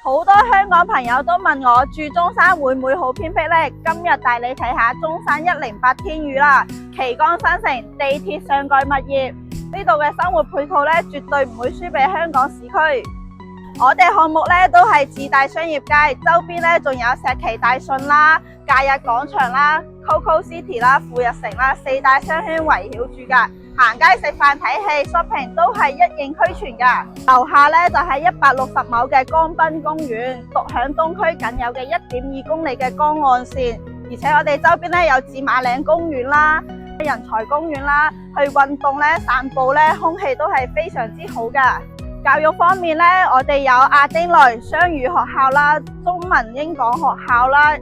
好多香港朋友都問我住中山會唔會好偏僻呢？今日帶你睇下中山108天宇啦，旗杆新城，地鐵上蓋物業，呢度嘅生活配套呢，絕對唔會輸俾香港市區。我哋項目呢都係自帶商業街，周邊呢仲有石岐大順啦、假日廣場啦、Coco City 啦、富日城啦，4大商圈圍繞住㗎。行街食飯睇戲 shopping 都係一應俱全㗎。樓下呢就係160畝嘅江濱公園，獨享東區僅有嘅1.2公里嘅江岸線，而且我哋周邊呢有紫馬嶺公園啦、人才公園啦，去運動呢、散步呢，空氣都係非常之好㗎。教育方面呢，我哋有亞丁類雙語學校啦、中文英港學校啦。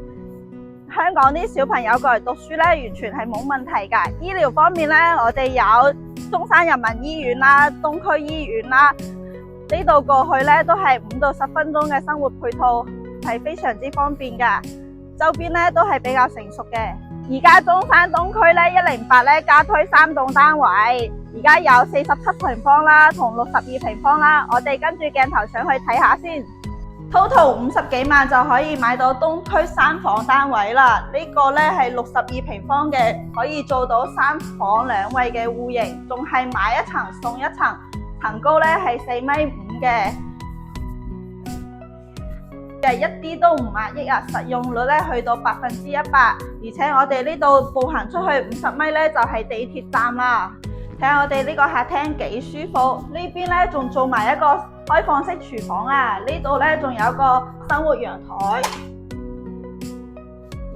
香港啲小朋友過嚟讀書呢，完全係冇問題㗎。醫療方面呢，我哋有中山人民醫院啦、東區醫院啦，呢度過去呢都係5到10分鐘嘅生活配套，係非常之方便㗎。周邊呢都係比較成熟嘅。而家中山東區呢108呢加推3棟單位，而家有47平方啦，同62平方啦。我哋跟住鏡頭上去睇下先。Total 50幾萬就可以買到東區3房單位啦，呢個呢係62平方嘅，可以做到3房2衛嘅戶型，仲係買一層送一層，層高呢係4.5米嘅，一啲都唔壓抑啊！實用率呢去到100%，而且我哋呢度步行出去50米呢就係地鐵站啦。睇下我哋呢個客廳幾舒服，呢邊呢仲做埋一個開放式廚房啊！呢度呢仲有個生活陽台，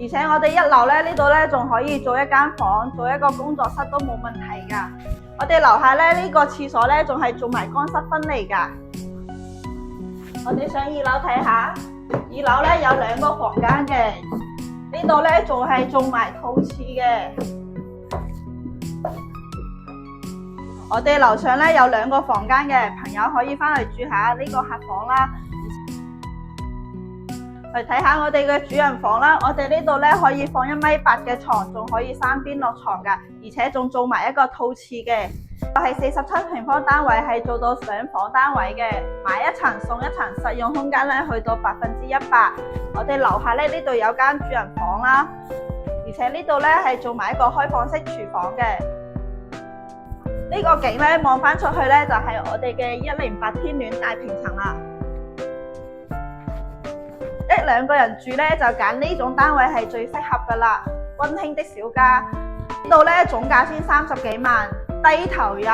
而且我哋1樓呢度呢仲可以做一間房，做一個工作室都冇問題㗎。我哋樓下呢個廁所呢仲係做埋乾濕分離㗎。我哋上2樓睇下，2樓呢有2個房間嘅，呢度呢仲係做埋套廁嘅。我哋樓上呢有2個房間嘅，朋友可以返嚟住下呢個客房啦。嚟睇下我哋嘅主人房啦，我哋呢度呢可以放1.8米嘅床，仲可以3邊落床㗎，而且仲做埋一個套廁嘅。係47平方單位，係做到2房單位嘅，買一層送一層，實用空間呢去到100%。我哋樓下呢度有間主人房啦，而且呢度呢係做埋一個開放式廚房嘅。呢個景呢望返出去呢就係我哋嘅108天苑大平層啦。1-2個人住呢就揀呢種單位係最適合噶啦，溫馨的小家。呢度呢總價先30幾萬，低投入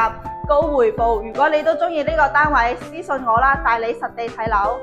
高回報。如果你都中意呢個單位，私信我啦，帶你實地睇樓。